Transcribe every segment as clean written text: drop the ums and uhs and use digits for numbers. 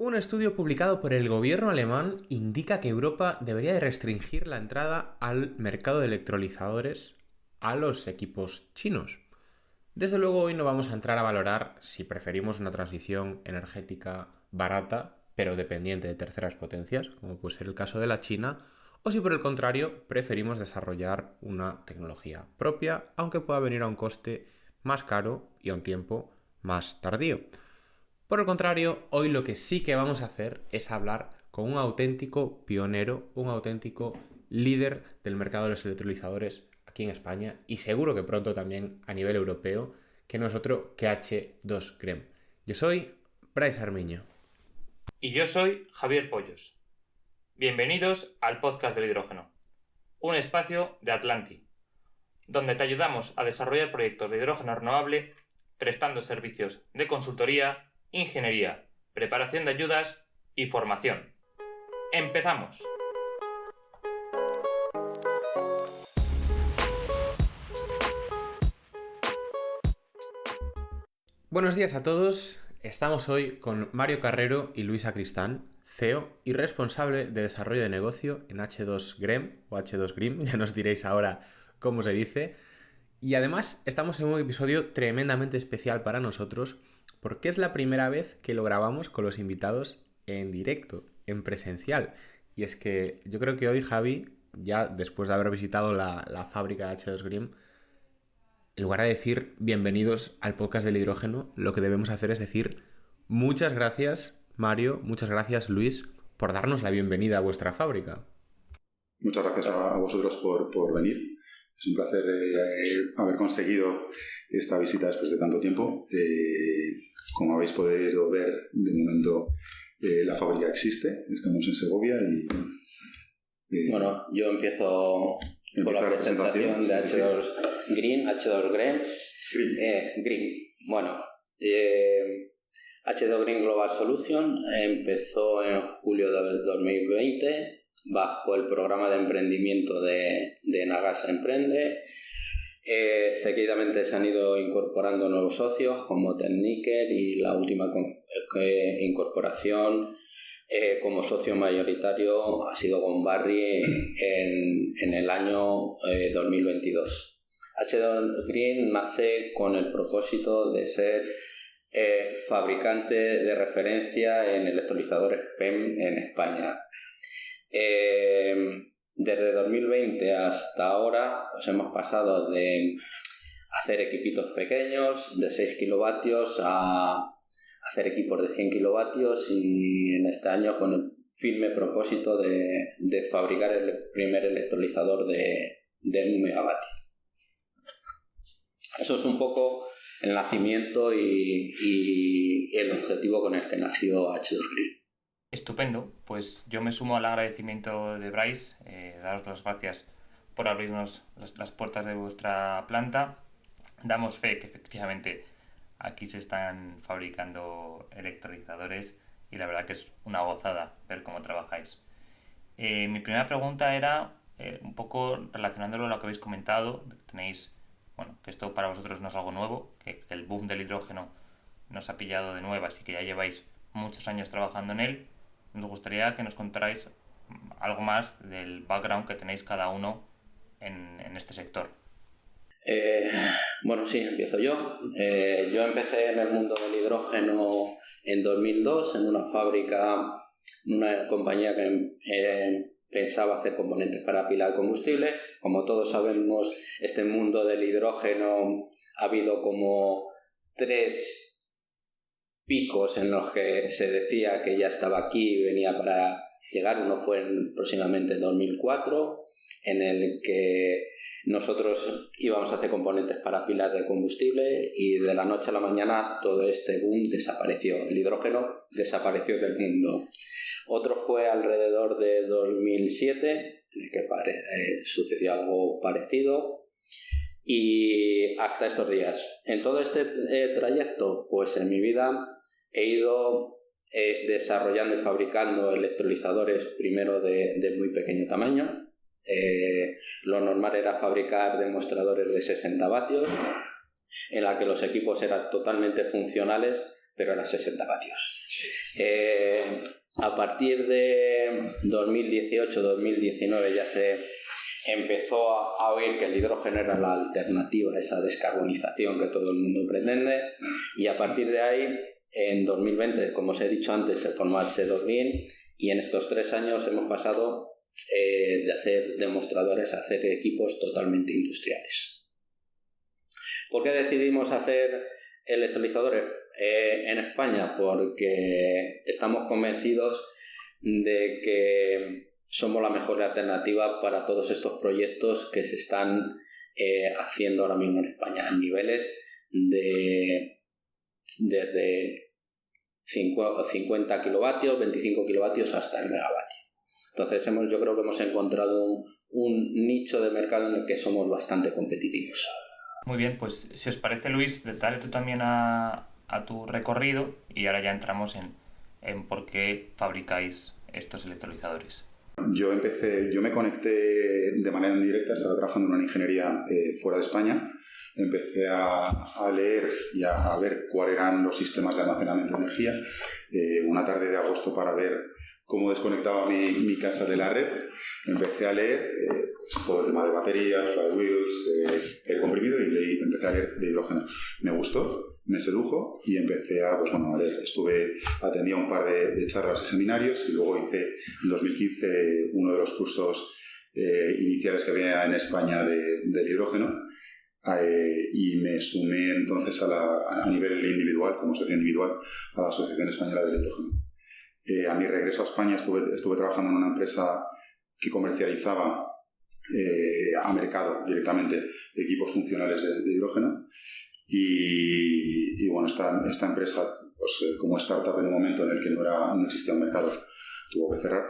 Un estudio publicado por el gobierno alemán indica que Europa debería de restringir la entrada al mercado de electrolizadores a los equipos chinos. Desde luego hoy no vamos a entrar a valorar si preferimos una transición energética barata, pero dependiente de terceras potencias, como puede ser el caso de la China, o si por el contrario preferimos desarrollar una tecnología propia, aunque pueda venir a un coste más caro y a un tiempo más tardío. Por el contrario, hoy lo que sí que vamos a hacer es hablar con un auténtico pionero, un auténtico líder del mercado de los electrolizadores aquí en España y seguro que pronto también a nivel europeo, que no es otro que H2 Grem. Yo soy Bryce Armiño. Y yo soy Javier Pollos. Bienvenidos al podcast del hidrógeno, un espacio de Atlanti, donde te ayudamos a desarrollar proyectos de hidrógeno renovable prestando servicios de consultoría, ingeniería, preparación de ayudas y formación. ¡Empezamos! Buenos días a todos. Estamos hoy con Mario Carrero y Luis Acristán, CEO y responsable de desarrollo de negocio en H2 Grem o H2 Green, ya nos diréis ahora cómo se dice. Y además estamos en un episodio tremendamente especial para nosotros porque es la primera vez que lo grabamos con los invitados en directo, en presencial. Y es que yo creo que hoy, Javi, ya después de haber visitado la fábrica de H2 Green, en lugar de decir bienvenidos al podcast del hidrógeno, lo que debemos hacer es decir muchas gracias, Mario, muchas gracias, Luis, por darnos la bienvenida a vuestra fábrica. Muchas gracias a vosotros por venir. Es un placer haber conseguido esta visita después de tanto tiempo. Como habéis podido ver, de momento la fábrica existe. Estamos en Segovia y... Bueno, yo empiezo con la presentación de H2 Green, H2 Green. Green. Bueno, H2 Green Global Solution empezó en julio del 2020 bajo el programa de emprendimiento de Nagas Emprende. Seguidamente se han ido incorporando nuevos socios como Techniker y la última incorporación como socio mayoritario ha sido con Barry en el año 2022. H2 Green nace con el propósito de ser fabricante de referencia en electrolizadores PEM en España. Desde 2020 hasta ahora pues hemos pasado de hacer equipitos pequeños de 6 kilovatios a hacer equipos de 100 kilovatios y en este año con el firme propósito de fabricar el primer electrolizador de 1 megavatio. Eso es un poco el nacimiento y el objetivo con el que nació H2 Green. Estupendo, pues yo me sumo al agradecimiento de Bryce, daros las gracias por abrirnos las puertas de vuestra planta. Damos fe que efectivamente aquí se están fabricando electrolizadores y la verdad que es una gozada ver cómo trabajáis. Mi primera pregunta era un poco relacionándolo a lo que habéis comentado. Tenéis, bueno, que esto para vosotros no es algo nuevo, que el boom del hidrógeno nos ha pillado de nuevas y que ya lleváis muchos años trabajando en él. Nos gustaría que nos contarais algo más del background que tenéis cada uno en este sector. Bueno, sí, empiezo yo. Yo empecé en el mundo del hidrógeno en 2002 en una fábrica, una compañía que pensaba hacer componentes para pila de combustible. Como todos sabemos, este mundo del hidrógeno ha habido como 3 picos en los que se decía que ya estaba aquí y venía para llegar. Uno fue aproximadamente en 2004, en el que nosotros íbamos a hacer componentes para pilas de combustible y de la noche a la mañana todo este boom desapareció. El hidrógeno desapareció del mundo. Otro fue alrededor de 2007, en el que sucedió algo parecido. Y hasta estos días. En todo este trayecto, pues en mi vida he ido desarrollando y fabricando electrolizadores primero de muy pequeño tamaño. Lo normal era fabricar demostradores de 60 vatios, en la que los equipos eran totalmente funcionales, pero eran 60 vatios. A partir de 2018-2019 ya se empezó a oír que el hidrógeno era la alternativa a esa descarbonización que todo el mundo pretende, y a partir de ahí, en 2020, como os he dicho antes, se formó H2 Green, y en estos 3 años hemos pasado de hacer demostradores a hacer equipos totalmente industriales. ¿Por qué decidimos hacer electrolizadores en España? Porque estamos convencidos de que somos la mejor alternativa para todos estos proyectos que se están haciendo ahora mismo en España a niveles desde 50 kilovatios, 25 kilovatios hasta el megavatio. Entonces yo creo que hemos encontrado un nicho de mercado en el que somos bastante competitivos. Muy bien, pues si os parece, Luis, dale tú también a tu recorrido y ahora ya entramos en por qué fabricáis estos electrolizadores. Yo me conecté de manera indirecta, estaba trabajando en una ingeniería fuera de España. Empecé a leer y a ver cuáles eran los sistemas de almacenamiento de energía. Una tarde de agosto, para ver cómo desconectaba mi casa de la red, empecé a leer pues, todo el tema de baterías, flywheels, aire comprimido, y empecé a leer de hidrógeno. Me gustó, me sedujo y empecé a leer. Atendía un par de charlas y seminarios, y luego hice en 2015 uno de los cursos iniciales que había en España del hidrógeno. Y me sumé entonces a nivel individual, como socio individual, a la Asociación Española del Hidrógeno. A mi regreso a España estuve trabajando en una empresa que comercializaba a mercado directamente equipos funcionales de hidrógeno, y bueno, esta empresa, pues, como startup, en un momento en el que no existía un mercado, tuvo que cerrar,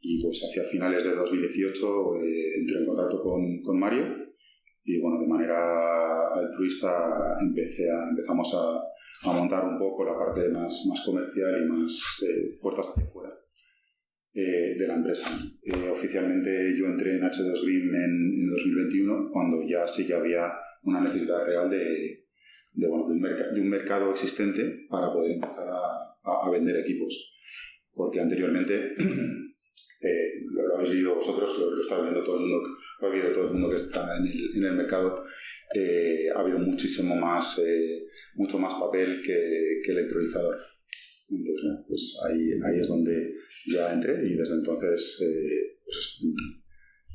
y pues hacia finales de 2018 entré en contacto con Mario. Y bueno, de manera altruista empezamos a montar un poco la parte más comercial y más puertas hacia afuera de la empresa. Oficialmente yo entré en H2 Green en 2021, cuando ya sí que había una necesidad real de un mercado existente para poder empezar a vender equipos. Porque anteriormente, lo habéis vivido vosotros, lo está viendo todo el mundo. Ha habido todo el mundo que está en el mercado. Ha habido mucho más papel que electrolizador. Entonces, bueno, pues ahí es donde ya entré, y desde entonces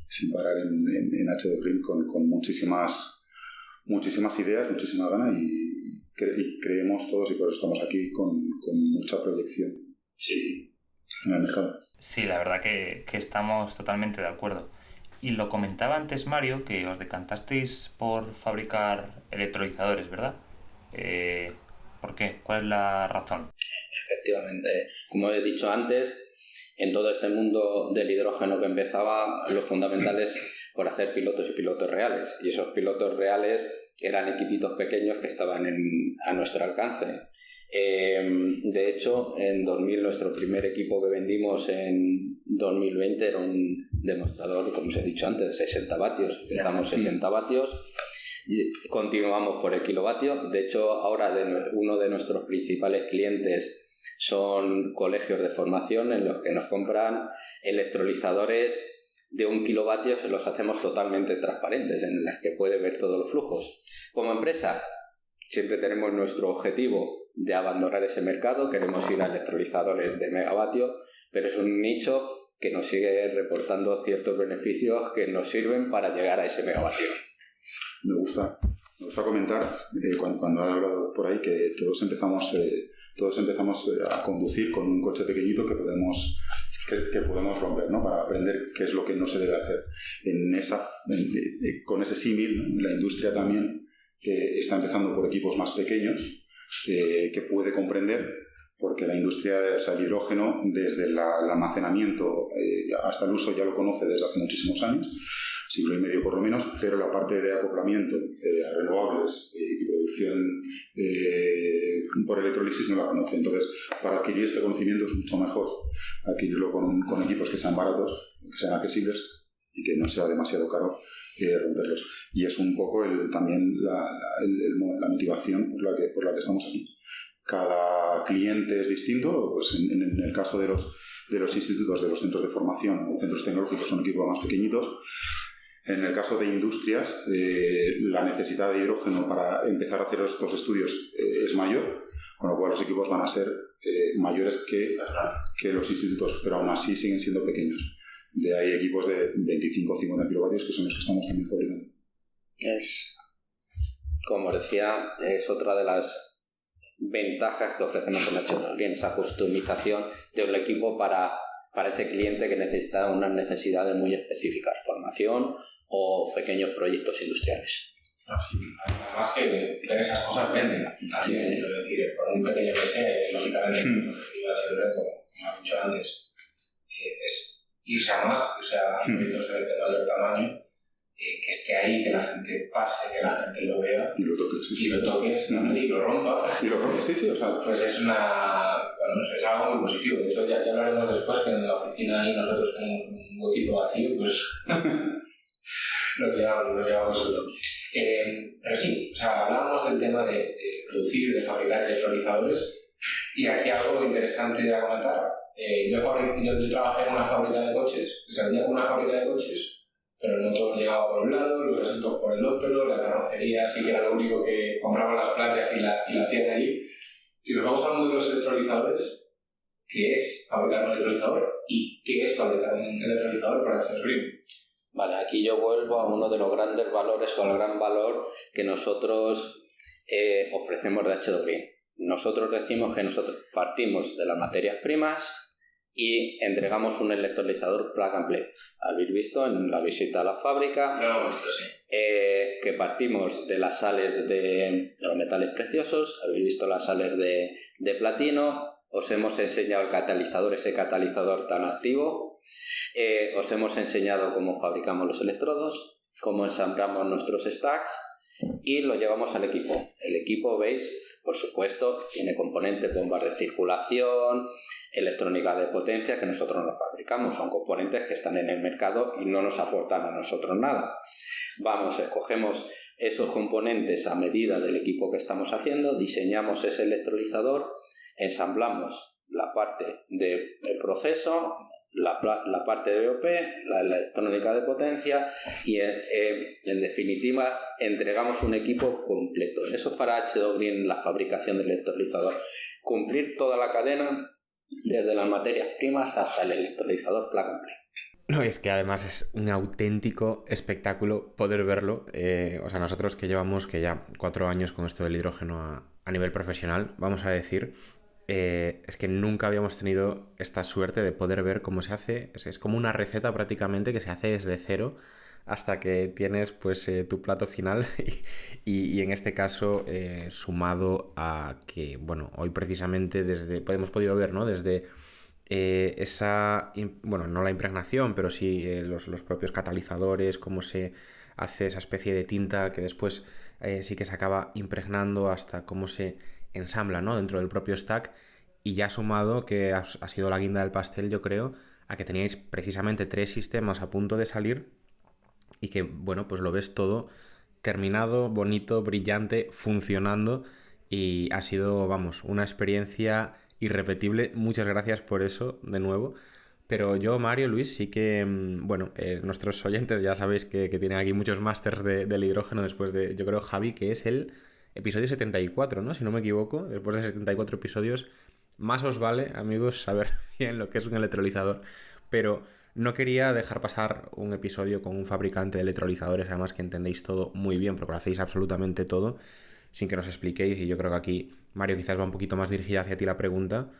sin parar en H2 Green con muchísimas ideas, muchísima gana, y creemos todos, y por eso estamos aquí con mucha proyección. Sí. En el mercado. Sí, la verdad que estamos totalmente de acuerdo. Y lo comentaba antes Mario, que os decantasteis por fabricar electrolizadores, ¿verdad? ¿Por qué? ¿Cuál es la razón? Efectivamente, como he dicho antes, en todo este mundo del hidrógeno que empezaba, lo fundamental es por hacer pilotos y pilotos reales. Y esos pilotos reales eran equipitos pequeños que estaban a nuestro alcance. De hecho, en 2000 nuestro primer equipo que vendimos en 2020 era un demostrador, como os he dicho antes, de 60 vatios. Empezamos 60 vatios y continuamos por el kilovatio. De hecho, ahora uno de nuestros principales clientes son colegios de formación en los que nos compran electrolizadores de 1 kilovatio, se los hacemos totalmente transparentes, en los que puede ver todos los flujos. Como empresa, siempre tenemos nuestro objetivo de abandonar ese mercado, queremos ir a electrolizadores de megavatio, pero es un nicho que nos sigue reportando ciertos beneficios que nos sirven para llegar a ese megavatio. Me gusta comentar, cuando han hablado por ahí, que todos empezamos a conducir con un coche pequeñito que podemos romper, ¿no? Para aprender qué es lo que no se debe hacer. Con ese símil, ¿no? La industria también está empezando por equipos más pequeños, que puede comprender, porque la industria, o sea, el hidrógeno, desde el almacenamiento hasta el uso, ya lo conoce desde hace muchísimos años, siglo y medio por lo menos, pero la parte de acoplamiento a renovables y producción por electrólisis no la conoce. Entonces, para adquirir este conocimiento es mucho mejor adquirirlo con equipos que sean baratos, que sean accesibles y que no sea demasiado caro romperlos. Y es un poco también la motivación por la que estamos aquí. cada cliente es distinto. Pues en el caso de los institutos, de los centros de formación o centros tecnológicos, son equipos más pequeñitos. En el caso de industrias, la necesidad de hidrógeno para empezar a hacer estos estudios es mayor, con lo cual los equipos van a ser mayores que los institutos, pero aún así siguen siendo pequeños. De ahí equipos de 25 o 50 kilovatios que son los que estamos también fabricando. Como decía, es otra de las ventajas que ofrecemos en H2 Green, esa customización de un equipo para ese cliente que necesita unas necesidades muy específicas, formación o pequeños proyectos industriales. Sí. Además que esas cosas venden. Así es, quiero decir, por muy pequeño que sea, lógicamente, el objetivo de H2 como has dicho antes, es irse a proyectos de mayor tamaño, que esté ahí, que la gente pase, que la gente lo vea y lo toques, y lo toques, y lo rompa. Y lo rompa, sí, o sea. Pues es algo muy positivo. De hecho, ya hablaremos después que en la oficina ahí nosotros tenemos un huequito vacío, pues lo llevamos solo. Pero sí, hablábamos del tema de producir, de fabricar electrolizadores, y aquí algo interesante a comentar. Yo trabajé en una fábrica de coches, se vendía como una fábrica de coches, pero el motor llegaba por un lado, los resaltos por el otro, la carrocería sí que era lo único que compraban las planchas y la hacían allí. Si nos vamos al mundo de los electrolizadores, ¿qué es fabricar un electrolizador y qué es fabricar un electrolizador para H2 Green? Vale, aquí yo vuelvo a uno de los grandes valores o al gran valor que nosotros ofrecemos de H2 Green. Nosotros decimos que nosotros partimos de las materias primas y entregamos un electrolizador plug and play. Habéis visto en la visita a la fábrica que partimos de las sales de los metales preciosos, habéis visto las sales de platino, os hemos enseñado el catalizador, ese catalizador tan activo, os hemos enseñado cómo fabricamos los electrodos, cómo ensamblamos nuestros stacks y lo llevamos al equipo. El equipo, veis, por supuesto, tiene componentes, bombas de circulación, electrónica de potencia que nosotros no fabricamos. Son componentes que están en el mercado y no nos aportan a nosotros nada. Escogemos esos componentes a medida del equipo que estamos haciendo, diseñamos ese electrolizador, ensamblamos la parte del proceso, la parte de BOP, la electrónica de potencia y en definitiva entregamos un equipo completo. Eso es para H2 Green, la fabricación del electrolizador. Cumplir toda la cadena desde las materias primas hasta el electrolizador plug and play. No, es que además es un auténtico espectáculo poder verlo. Nosotros que llevamos ya 4 años con esto del hidrógeno a nivel profesional, vamos a decir, es que nunca habíamos tenido esta suerte de poder ver cómo se hace. Es como una receta prácticamente que se hace desde cero hasta que tienes pues tu plato final y en este caso sumado a que, bueno, hoy precisamente hemos podido ver, ¿no? Desde no la impregnación, pero sí los propios catalizadores, cómo se hace esa especie de tinta que después sí que se acaba impregnando hasta cómo se ensambla, ¿no? Dentro del propio stack, y ya sumado que ha sido la guinda del pastel, yo creo, a que teníais precisamente 3 sistemas a punto de salir y que, bueno, pues lo ves todo terminado, bonito, brillante, funcionando, y ha sido, vamos, una experiencia irrepetible. Muchas gracias por eso, de nuevo. Pero yo, Mario, Luis, sí que, nuestros oyentes ya sabéis que tienen aquí muchos másters del hidrógeno después de, yo creo, Javi, que es el episodio 74, ¿no? Si no me equivoco, después de 74 episodios, más os vale, amigos, saber bien lo que es un electrolizador. Pero no quería dejar pasar un episodio con un fabricante de electrolizadores, además que entendéis todo muy bien, porque lo hacéis absolutamente todo, sin que nos expliquéis, y yo creo que aquí, Mario, quizás va un poquito más dirigida hacia ti la pregunta,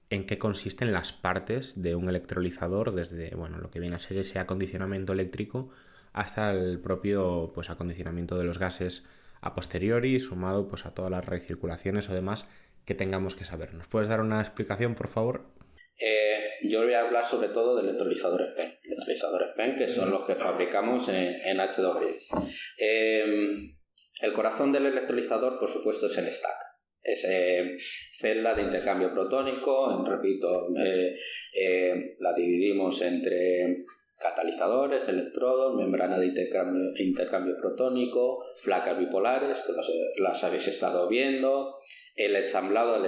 ¿en qué consisten las partes de un electrolizador, desde, bueno, lo que viene a ser ese acondicionamiento eléctrico hasta el propio, pues, acondicionamiento de los gases a posteriori, sumado pues a todas las recirculaciones o demás que tengamos que saber? ¿Nos puedes dar una explicación, por favor? Yo voy a hablar sobre todo de electrolizadores PEN. Electrolizadores PEN, que son los que fabricamos en H2 Green. El corazón del electrolizador, por supuesto, es el stack. Es celda de intercambio protónico. Repito, la dividimos entre catalizadores, electrodos, membrana de intercambio protónico, placas bipolares, que las habéis estado viendo, el ensamblado,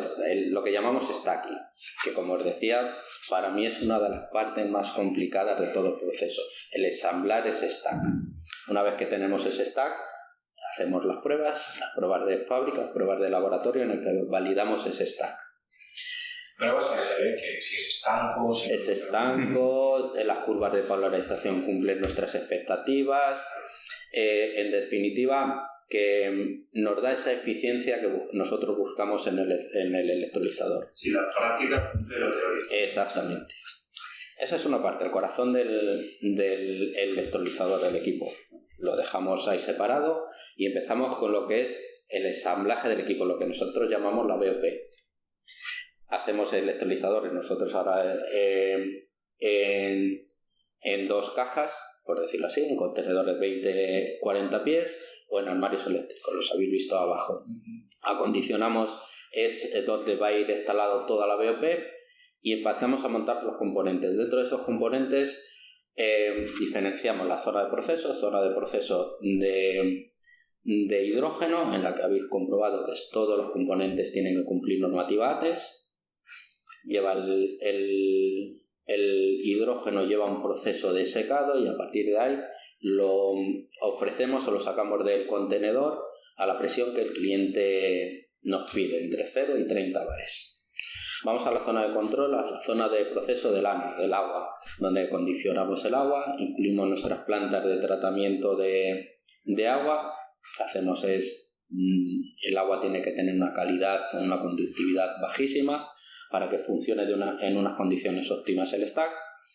lo que llamamos stacking, que como os decía, para mí es una de las partes más complicadas de todo el proceso, el ensamblar ese stack. Una vez que tenemos ese stack, hacemos las pruebas de fábrica, pruebas de laboratorio en el que validamos ese stack. Pruebas que se ve que si es estanco... Es estanco, las curvas de polarización cumplen nuestras expectativas, en definitiva, que nos da esa eficiencia que nosotros buscamos en el electrolizador. Si la práctica cumple lo teórico. Exactamente. Esa es una parte, el corazón del electrolizador del equipo. Lo dejamos ahí separado y empezamos con lo que es el ensamblaje del equipo, lo que nosotros llamamos la BOP. Hacemos el electrolizador nosotros ahora en 2 cajas, por decirlo así, en contenedores 20-40 pies o en armarios eléctricos, los habéis visto abajo. Acondicionamos, es donde va a ir instalado toda la BOP y empezamos a montar los componentes. Dentro de esos componentes diferenciamos la zona de proceso de hidrógeno, en la que habéis comprobado que todos los componentes tienen que cumplir normativa ATES. Lleva el hidrógeno lleva un proceso de secado y a partir de ahí lo ofrecemos o lo sacamos del contenedor a la presión que el cliente nos pide, entre 0 y 30 bares. Vamos a la zona de control, a la zona de proceso del agua, donde condicionamos el agua, incluimos nuestras plantas de tratamiento de agua. Lo que hacemos es, el agua tiene que tener una calidad con una conductividad bajísima para que funcione en unas condiciones óptimas el stack.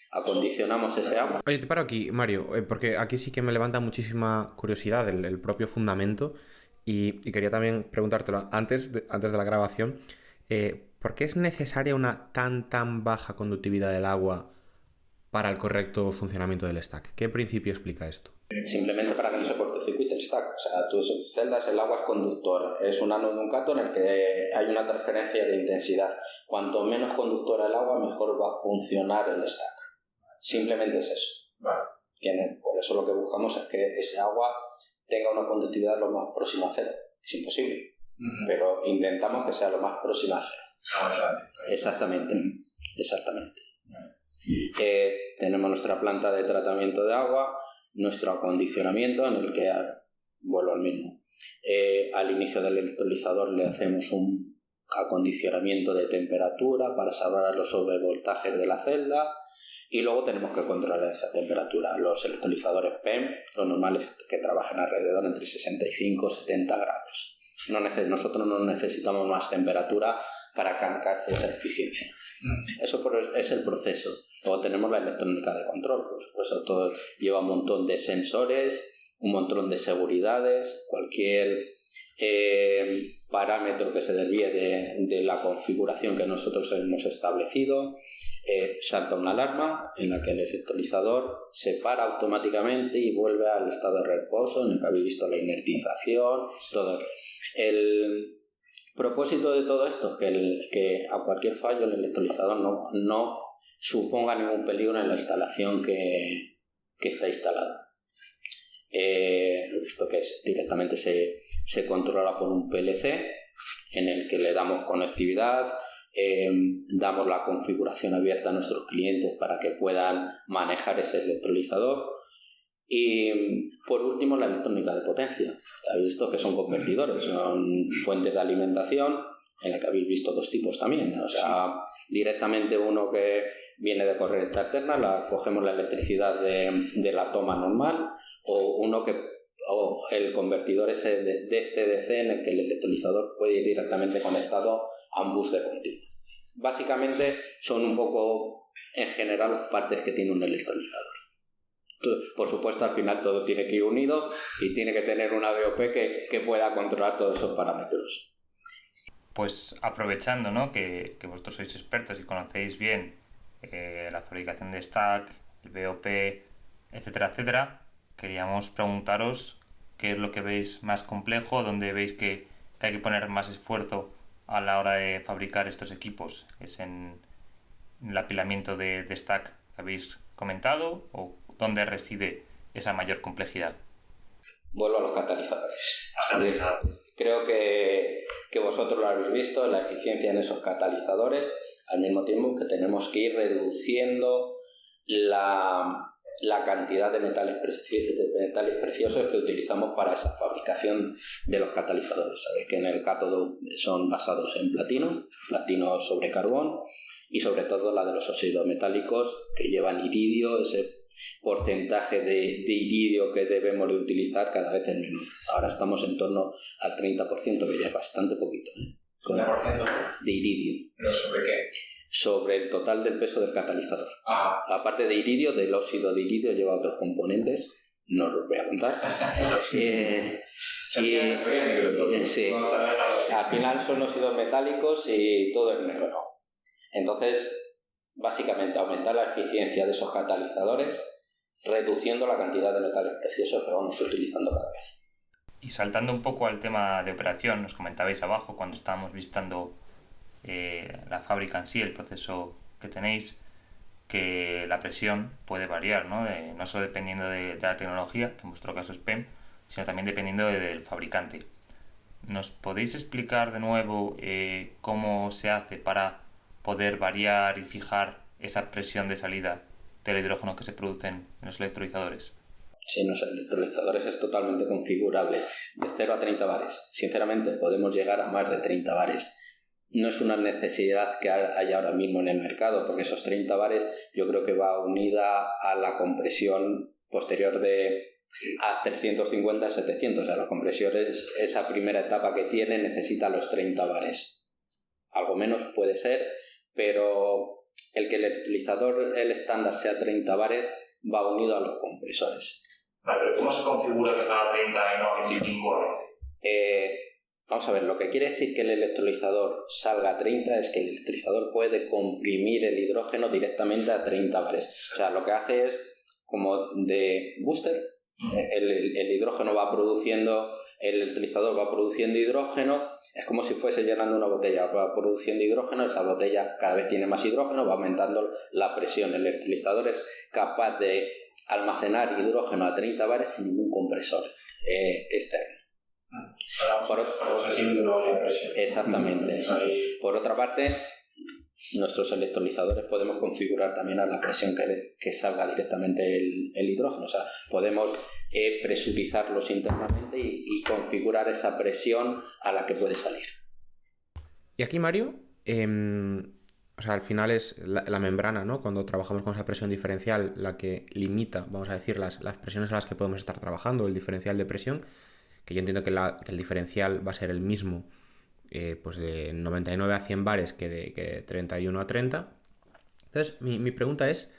Acondicionamos ese agua. Oye, te paro aquí, Mario, porque aquí sí que me levanta muchísima curiosidad el propio fundamento y quería también preguntártelo antes de la grabación. ¿Por qué es necesaria una tan baja conductividad del agua para el correcto funcionamiento del stack? ¿Qué principio explica esto? Simplemente para que no se cortocircuite el stack. O sea, tus celdas, el agua es conductor. Es un ánodo de un cátodo en el que hay una transferencia de intensidad. Cuanto menos conductora el agua, mejor va a funcionar el stack. Simplemente es eso. Vale. Por eso lo que buscamos es que ese agua tenga una conductividad lo más próxima a cero. Es imposible, pero intentamos que sea lo más próxima a cero. Exactamente. Tenemos nuestra planta de tratamiento de agua, nuestro acondicionamiento en el que, vuelvo al mismo, al inicio del electrolizador le hacemos un acondicionamiento de temperatura para salvar los sobrevoltajes de la celda y luego tenemos que controlar esa temperatura. Los electrolizadores PEM, lo normal es que trabajen alrededor entre 65 y 70 grados. Nosotros no necesitamos más temperatura para que alcance esa eficiencia. Eso es el proceso. Luego tenemos la electrónica de control, por supuesto, todo lleva un montón de sensores, un montón de seguridades, cualquier parámetro que se desvíe de la configuración que nosotros hemos establecido, salta una alarma en la que el electrolizador se para automáticamente y vuelve al estado de reposo en el que habéis visto la inertización, todo. El propósito de todo esto es que a cualquier fallo el electrolizador no suponga ningún peligro en la instalación que está instalada. Esto que directamente se controla por un PLC en el que le damos conectividad, damos la configuración abierta a nuestros clientes para que puedan manejar ese electrolizador. Y por último, la electrónica de potencia. Habéis visto que son convertidores, son fuentes de alimentación, en la que habéis visto 2 tipos también. O sea, directamente uno que viene de corriente alterna, cogemos la electricidad de la toma normal, o el convertidor ese de DC-DC en el que el electrolizador puede ir directamente conectado a un bus de continuo. Básicamente son un poco, en general, las partes que tiene un electrolizador. Por supuesto, al final todo tiene que ir unido y tiene que tener una BOP que pueda controlar todos esos parámetros. Pues aprovechando, ¿no?, que vosotros sois expertos y conocéis bien la fabricación de stack, el BOP, etcétera, etcétera, queríamos preguntaros qué es lo que veis más complejo, dónde veis que hay que poner más esfuerzo a la hora de fabricar estos equipos. ¿Es en el apilamiento de stack que habéis comentado, o dónde reside esa mayor complejidad? Vuelvo a los catalizadores. Creo que vosotros lo habéis visto, la eficiencia en esos catalizadores, al mismo tiempo que tenemos que ir reduciendo la cantidad de metales preciosos que utilizamos para esa fabricación de los catalizadores. Sabéis que en el cátodo son basados en platino sobre carbón, y sobre todo la de los óxidos metálicos que llevan iridio. Ese porcentaje de iridio que debemos de utilizar cada vez es menor. Ahora estamos en torno al 30%, que ya es bastante poquito. 30% de iridio. ¿Pero sobre qué? Sobre el total del peso del catalizador. Ajá. Aparte de iridio, del óxido de iridio lleva otros componentes, no os los voy a contar. Sí. Al final son óxidos metálicos y todo es negro. Entonces, básicamente aumentar la eficiencia de esos catalizadores, reduciendo la cantidad de metales preciosos que vamos utilizando cada vez. Y saltando un poco al tema de operación, nos comentabais abajo cuando estábamos visitando la fábrica en sí, el proceso que tenéis, que la presión puede variar, ¿no? No solo dependiendo de la tecnología, que en vuestro caso es PEM, sino también dependiendo del fabricante. ¿Nos podéis explicar de nuevo cómo se hace para poder variar y fijar esa presión de salida del hidrógeno que se produce en los electrolizadores? Sí, en los electrolizadores es totalmente configurable, de 0 a 30 bares. Sinceramente, podemos llegar a más de 30 bares. No es una necesidad que haya ahora mismo en el mercado, porque esos 30 bares yo creo que va unida a la compresión posterior a 350 a 700. O sea, la compresión es esa primera etapa que tiene, necesita los 30 bares. Algo menos puede ser, pero el que el electrolizador, el estándar, sea 30 bares, va unido a los compresores. Vale, pero ¿cómo se configura que sea a 30 y no a 25 o a 20? Vamos a ver, lo que quiere decir que el electrolizador salga a 30 es que el electrolizador puede comprimir el hidrógeno directamente a 30 bares. O sea, lo que hace es como de booster. El hidrógeno va produciendo, el electrolizador va produciendo hidrógeno, es como si fuese llenando una botella, va produciendo hidrógeno, esa botella cada vez tiene más hidrógeno, va aumentando la presión. El electrolizador es capaz de almacenar hidrógeno a 30 bares sin ningún compresor externo. Exactamente. Por otra parte, nuestros electrolizadores podemos configurar también a la presión que salga directamente el hidrógeno. O sea, podemos presurizarlos internamente y configurar esa presión a la que puede salir. Y aquí, Mario, o sea, al final es la membrana, ¿no? Cuando trabajamos con esa presión diferencial, la que limita, vamos a decir, las presiones a las que podemos estar trabajando, el diferencial de presión, que yo entiendo que el diferencial va a ser el mismo pues de 99 a 100 bares que de 31 a 30. Entonces, mi pregunta es,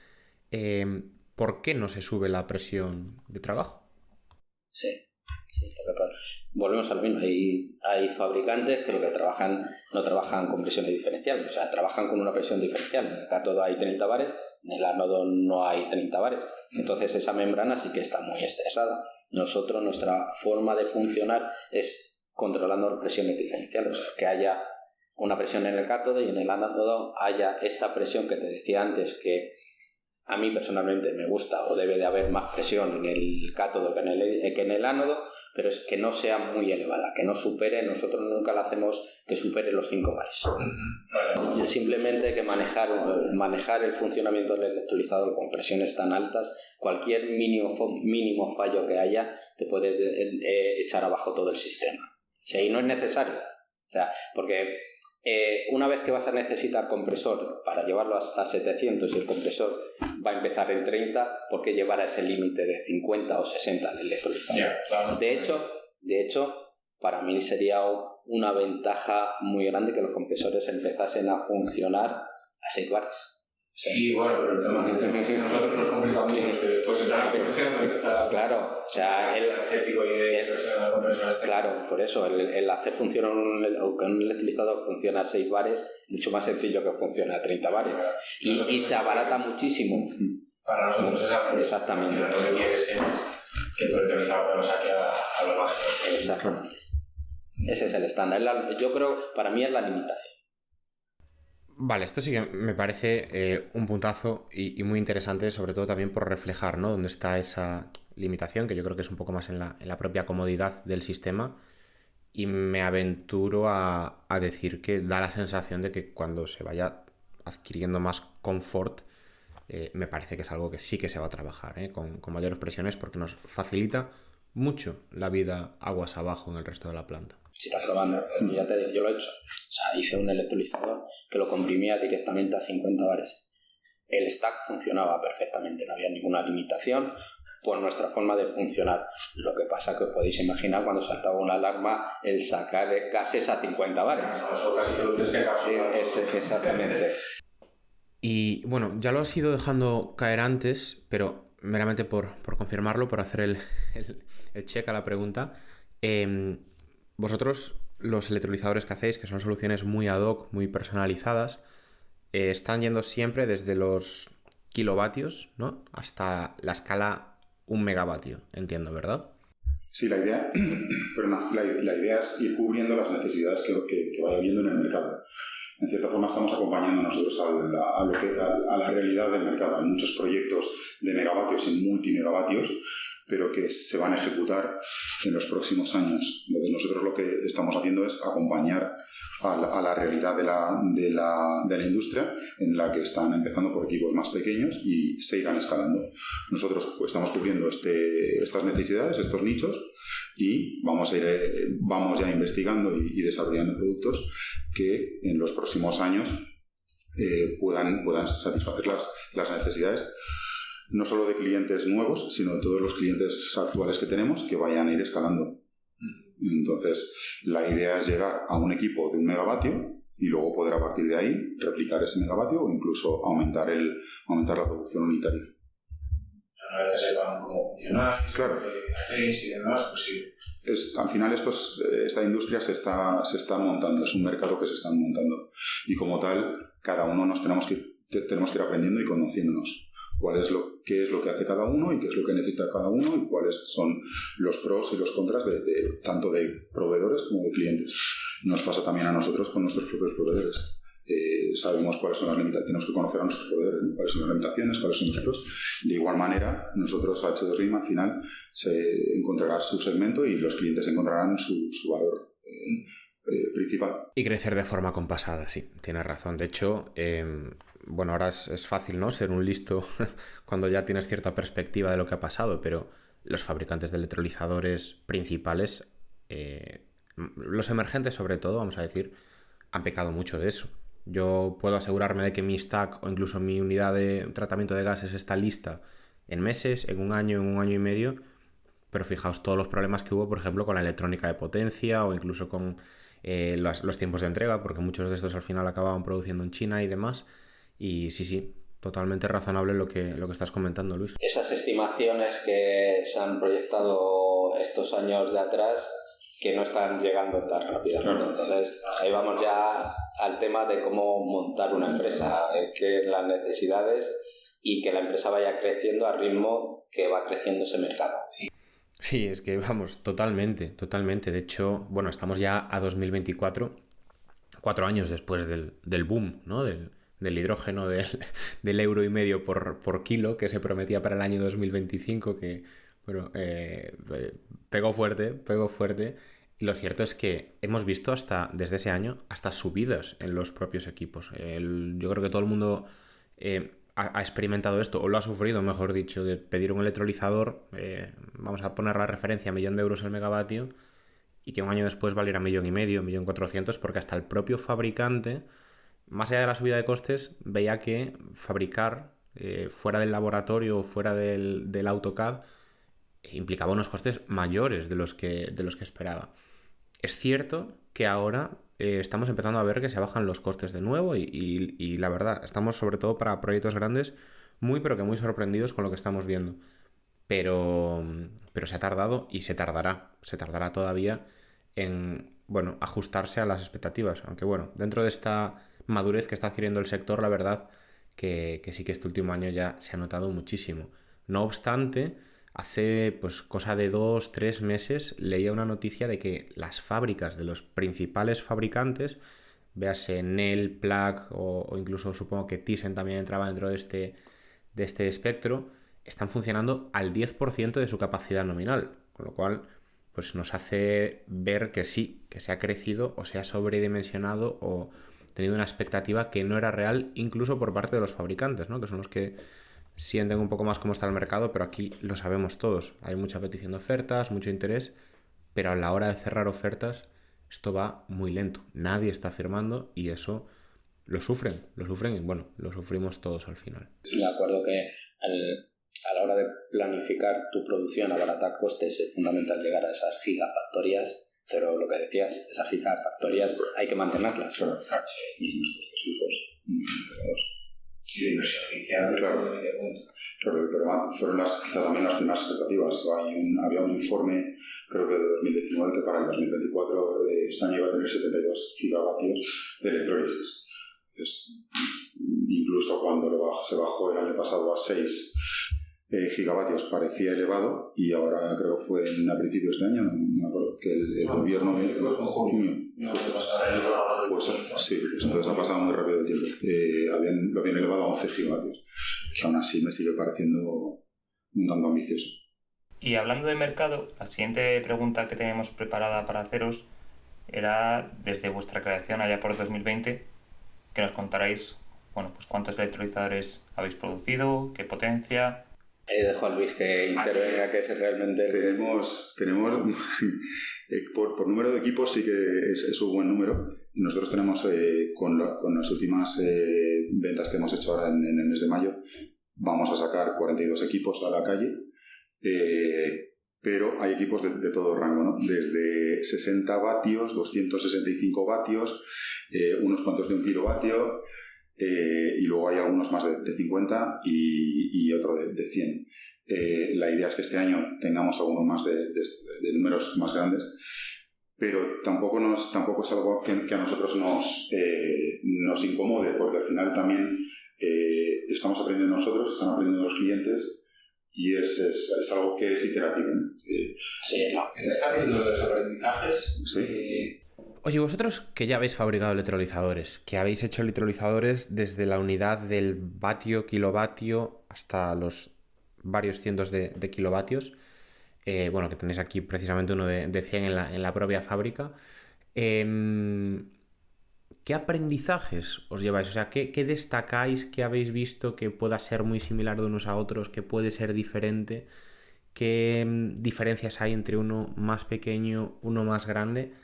¿por qué no se sube la presión de trabajo? Sí. Volvemos a lo mismo. Hay fabricantes que no trabajan con presiones diferenciales, o sea, trabajan con una presión diferencial. En el cátodo hay 30 bares, en el ánodo no hay 30 bares. Entonces esa membrana sí que está muy estresada. Nosotros, nuestra forma de funcionar es controlando presiones diferenciales, o sea, que haya una presión en el cátodo y en el ánodo haya esa presión que te decía antes, que a mí personalmente me gusta, o debe de haber más presión en el cátodo que en el ánodo, pero es que no sea muy elevada, que no supere. Nosotros nunca la hacemos que supere los 5 bares. Simplemente hay que manejar el funcionamiento del electrolizador con presiones tan altas. Cualquier mínimo fallo que haya te puede echar abajo todo el sistema. Si ahí no es necesario. O sea, porque una vez que vas a necesitar compresor para llevarlo hasta 700 y el compresor va a empezar en 30, ¿por qué llevar a ese límite de 50 o 60 al electrolizador? Yeah, claro. De hecho, para mí sería una ventaja muy grande que los compresores empezasen a funcionar a 6 bares. Sí, bueno, pero el tema que nosotros nos complicamos mucho es que después está la compresión, está... Claro, o sea, energético y de compresor. Claro, por eso, el hacer funcionar un electrolizador funciona a 6 bares, mucho más sencillo que funcione a 30 bares. Y se abarata muchísimo. Para nosotros es algo. Exactamente. Lo que quieres es que tu electrolizador lo saque a lo máximo. Exactamente. Ese es el estándar. Yo creo, para mí es la limitación. Vale, esto sí que me parece un puntazo y muy interesante, sobre todo también por reflejar, ¿no?, dónde está esa limitación, que yo creo que es un poco más en la propia comodidad del sistema. Y me aventuro a decir que da la sensación de que cuando se vaya adquiriendo más confort, me parece que es algo que sí que se va a trabajar, con mayores presiones, porque nos facilita mucho la vida aguas abajo en el resto de la planta. Si estás probando, ya te digo, yo lo he hecho. O sea, hice un electrolizador que lo comprimía directamente a 50 bares. El stack funcionaba perfectamente, no había ninguna limitación por nuestra forma de funcionar. Lo que pasa que os podéis imaginar cuando saltaba una alarma el sacar gases a 50 bares. Eso casi te lo tienes que capsular. Exactamente. Y bueno, ya lo has ido dejando caer antes, pero meramente por confirmarlo, por hacer el check a la pregunta. Vosotros, los electrolizadores que hacéis, que son soluciones muy ad hoc, muy personalizadas, están yendo siempre desde los kilovatios, ¿no?, hasta la escala 1 megavatio, entiendo, ¿verdad? Sí, la idea es ir cubriendo las necesidades que vaya habiendo en el mercado. En cierta forma estamos acompañando nosotros a la realidad del mercado. Hay muchos proyectos de megavatios y multimegavatios, pero que se van a ejecutar en los próximos años. Entonces nosotros lo que estamos haciendo es acompañar a la realidad de la industria, en la que están empezando por equipos más pequeños y se irán escalando. Nosotros pues, estamos cubriendo estas necesidades, estos nichos, y vamos ya investigando y desarrollando productos que en los próximos años puedan satisfacer las necesidades no solo de clientes nuevos, sino de todos los clientes actuales que tenemos, que vayan a ir escalando. Entonces, la idea es llegar a un equipo de 1 megavatio y luego poder a partir de ahí replicar ese megavatio o incluso aumentar la producción unitaria. Una vez que sepan cómo funciona, claro, qué hacéis y demás, pues sí. Al final esta industria se está montando, es un mercado que se está montando. Y como tal, cada uno tenemos que ir aprendiendo y conociéndonos. Qué es lo que hace cada uno y qué es lo que necesita cada uno y cuáles son los pros y los contras tanto de proveedores como de clientes. Nos pasa también a nosotros con nuestros propios proveedores. Sabemos cuáles son las limitaciones, tenemos que conocer a nuestros proveedores, ¿no?, cuáles son las limitaciones, cuáles son los pros. De igual manera, nosotros, H2RIM, al final se encontrará su segmento y los clientes encontrarán su valor principal. Y crecer de forma compasada, sí, tienes razón. De hecho, bueno, ahora es fácil, ¿no?, ser un listo cuando ya tienes cierta perspectiva de lo que ha pasado, pero los fabricantes de electrolizadores principales, los emergentes sobre todo, vamos a decir, han pecado mucho de eso. Yo puedo asegurarme de que mi stack o incluso mi unidad de tratamiento de gases está lista en meses, en un año y medio, pero fijaos todos los problemas que hubo, por ejemplo, con la electrónica de potencia o incluso con los tiempos de entrega, porque muchos de estos al final acababan produciendo en China y demás. Y sí, totalmente razonable lo que estás comentando, Luis. Esas estimaciones que se han proyectado estos años de atrás, que no están llegando tan rápidamente. Claro. Entonces, ahí vamos ya al tema de cómo montar una empresa, que las necesidades y que la empresa vaya creciendo al ritmo que va creciendo ese mercado. Sí, es que vamos, totalmente. De hecho, bueno, estamos ya a 2024, 4 años después del boom, ¿no?, del hidrógeno, del €1,5 por kilo que se prometía para el año 2025, que bueno, pegó fuerte. Y lo cierto es que hemos visto desde ese año hasta subidas en los propios equipos. Yo creo que todo el mundo ha experimentado esto, o lo ha sufrido, mejor dicho, de pedir un electrolizador, vamos a poner la referencia, a 1.000.000 euros el megavatio, y que un año después valiera 1.500.000, 1.400.000, porque hasta el propio fabricante, más allá de la subida de costes, veía que fabricar fuera del laboratorio o fuera del AutoCAD implicaba unos costes mayores de los que esperaba. Es cierto que ahora estamos empezando a ver que se bajan los costes de nuevo y la verdad, estamos sobre todo para proyectos grandes pero que muy sorprendidos con lo que estamos viendo. Pero se ha tardado y se tardará todavía en, bueno, ajustarse a las expectativas. Aunque bueno, dentro de esta madurez que está adquiriendo el sector, la verdad que sí que este último año ya se ha notado muchísimo. No obstante, hace pues cosa de 2-3 meses leía una noticia de que las fábricas de los principales fabricantes véase Nel, Plug o incluso supongo que Thyssen también entraba dentro de este espectro, están funcionando al 10% de su capacidad nominal, con lo cual pues nos hace ver que sí, que se ha crecido o se ha sobredimensionado o tenido una expectativa que no era real, incluso por parte de los fabricantes, ¿no? Que son los que sienten un poco más cómo está el mercado, pero aquí lo sabemos todos. Hay mucha petición de ofertas, mucho interés, pero a la hora de cerrar ofertas esto va muy lento. Nadie está firmando y eso lo sufren y bueno, lo sufrimos todos al final. De acuerdo que a la hora de planificar tu producción, abaratar costes, es fundamental llegar a esas gigafactorías, pero lo que decías, esas gigafactorías hay que mantenerlas. Claro, y unos costes fijos. Y la inversión inicial, claro. Pero fueron quizá también las primeras expectativas. Había un informe, creo que de 2019, que para el 2024 España iba a tener 72 gigavatios de electrólisis. Entonces, incluso cuando se bajó el año pasado a 6 gigavatios parecía elevado, y ahora creo que fue a principios de año, no me acuerdo, que el gobierno en junio. Pues sí, entonces ha pasado muy rápido el tiempo. Lo habían elevado a 11 gigavatios, que aún así me sigue pareciendo un tanto ambicioso. Y hablando de mercado, la siguiente pregunta que teníamos preparada para haceros era, desde vuestra creación allá por 2020, que nos contarais, bueno, pues cuántos electrolizadores habéis producido, qué potencia. Dejo a Luis que intervenga, que es realmente... Tenemos por número de equipos sí que es un buen número. Nosotros tenemos, con las últimas ventas que hemos hecho ahora en el mes de mayo, vamos a sacar 42 equipos a la calle, pero hay equipos de todo rango, ¿no? Desde 60 vatios, 265 vatios, unos cuantos de 1 kilovatio, y luego hay algunos más de 50 y otro de 100. La idea es que este año tengamos algunos más de números más grandes, pero tampoco es algo que a nosotros nos incomode, porque al final también estamos aprendiendo nosotros, están aprendiendo los clientes, y es algo que es iterativo, ¿no? Sí, no. ¿Estás haciendo los aprendizajes? Sí. Oye, vosotros que ya habéis fabricado electrolizadores, que habéis hecho electrolizadores desde la unidad del vatio, kilovatio, hasta los varios cientos de kilovatios, bueno, que tenéis aquí precisamente uno de 100 en la propia fábrica, ¿qué aprendizajes os lleváis? O sea, ¿qué destacáis, qué habéis visto que pueda ser muy similar de unos a otros, que puede ser diferente? ¿Qué diferencias hay entre uno más pequeño, uno más grande?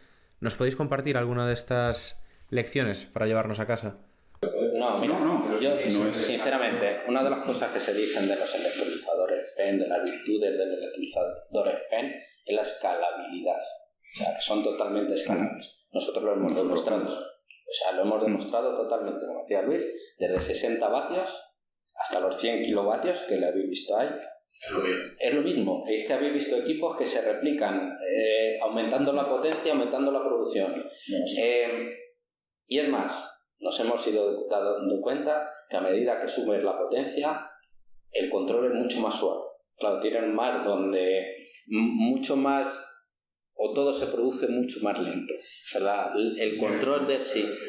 ¿Nos podéis compartir alguna de estas lecciones para llevarnos a casa? No, mira, yo no es... sinceramente, una de las cosas que se dicen de los electrolizadores PEN, de las virtudes de los electrolizadores PEN, es la escalabilidad. O sea, que son totalmente escalables. Nosotros lo hemos demostrado. O sea, lo hemos demostrado totalmente, como decía Luis, desde 60 vatios hasta los 100 kilovatios que le habéis visto ahí. Es lo mismo. Es que habéis visto equipos que se replican aumentando la potencia, aumentando la producción. Y es más, nos hemos ido dando cuenta que a medida que subes la potencia, el control es mucho más suave. Claro, tienen más donde mucho más, o todo se produce mucho más lento. O sea, el control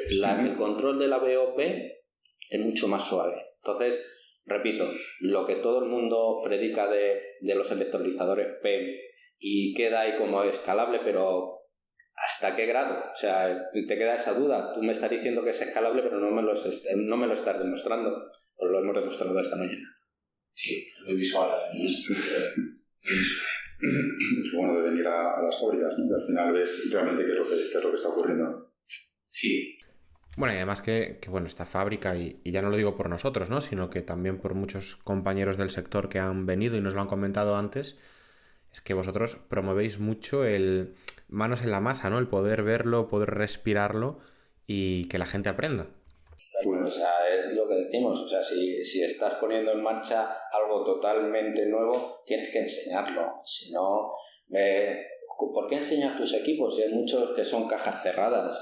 el control de la BOP es mucho más suave. Entonces, repito, lo que todo el mundo predica de los electrolizadores PEM y queda ahí como escalable, pero ¿hasta qué grado? O sea, te queda esa duda. Tú me estás diciendo que es escalable, pero no me lo estás demostrando. Pues lo hemos demostrado esta mañana. Sí, muy visual. Es bueno de venir a las fábricas, ¿no? Y al final ves realmente qué es lo que está ocurriendo. Sí. Bueno, y además que bueno, esta fábrica, y ya no lo digo por nosotros, ¿no? Sino que también por muchos compañeros del sector que han venido y nos lo han comentado antes, es que vosotros promovéis mucho el manos en la masa, ¿no? El poder verlo, poder respirarlo y que la gente aprenda. Pues... O sea, es lo que decimos. O sea, si estás poniendo en marcha algo totalmente nuevo, tienes que enseñarlo. Si no, ¿por qué enseñas tus equipos? Si hay muchos que son cajas cerradas.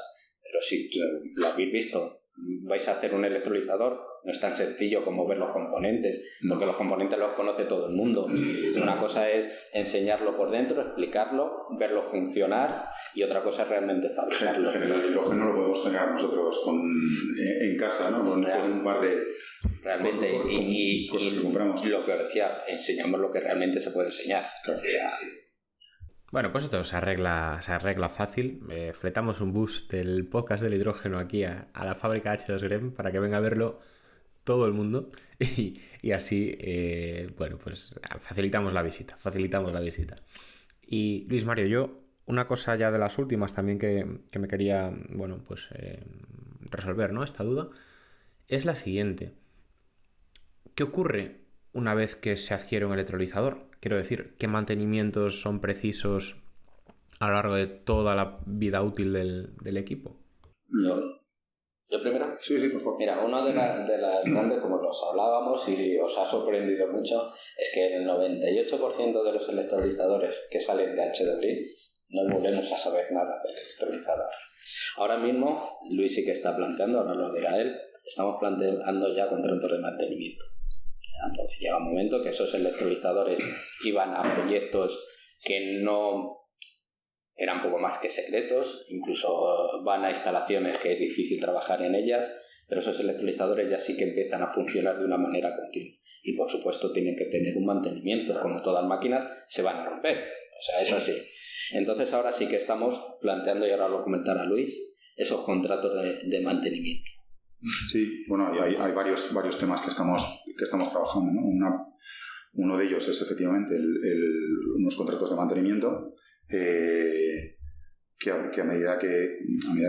Pero si lo habéis visto, vais a hacer un electrolizador, no es tan sencillo como ver los componentes, porque los componentes los conoce todo el mundo. Una cosa es enseñarlo por dentro, explicarlo, verlo funcionar, y otra cosa es realmente fabricarlo. El hidrógeno lo podemos generar nosotros en casa, ¿no? Con un par de... Realmente, y lo que os decía, enseñamos lo que realmente se puede enseñar. Claro. Bueno, pues esto se arregla fácil. Fletamos un bus del podcast del hidrógeno aquí a la fábrica H2 Grem para que venga a verlo todo el mundo y así, bueno, pues facilitamos la visita. Y Luis Mario, yo una cosa ya de las últimas también que me quería, bueno, pues resolver, ¿no? Esta duda es la siguiente. ¿Qué ocurre una vez que se adquiere un electrolizador? Quiero decir, ¿qué mantenimientos son precisos a lo largo de toda la vida útil del equipo? ¿Yo primero? Sí, por favor. Mira, una de las grandes, como los hablábamos y os ha sorprendido mucho, es que el 98% de los electrolizadores que salen de H2 no volvemos a saber nada del electrolizador. Ahora mismo, Luis sí que está planteando, ahora lo dirá él, estamos planteando ya contratos de mantenimiento. O sea, porque llega un momento que esos electrolizadores iban a proyectos que no eran poco más que secretos, incluso van a instalaciones que es difícil trabajar en ellas, pero esos electrolizadores ya sí que empiezan a funcionar de una manera continua. Y por supuesto tienen que tener un mantenimiento, como todas las máquinas se van a romper, o sea, es así. Entonces ahora sí que estamos planteando, y ahora lo comentará Luis, esos contratos de mantenimiento. Sí, bueno, hay varios temas que estamos trabajando, ¿no? Uno de ellos es efectivamente unos contratos de mantenimiento que a medida que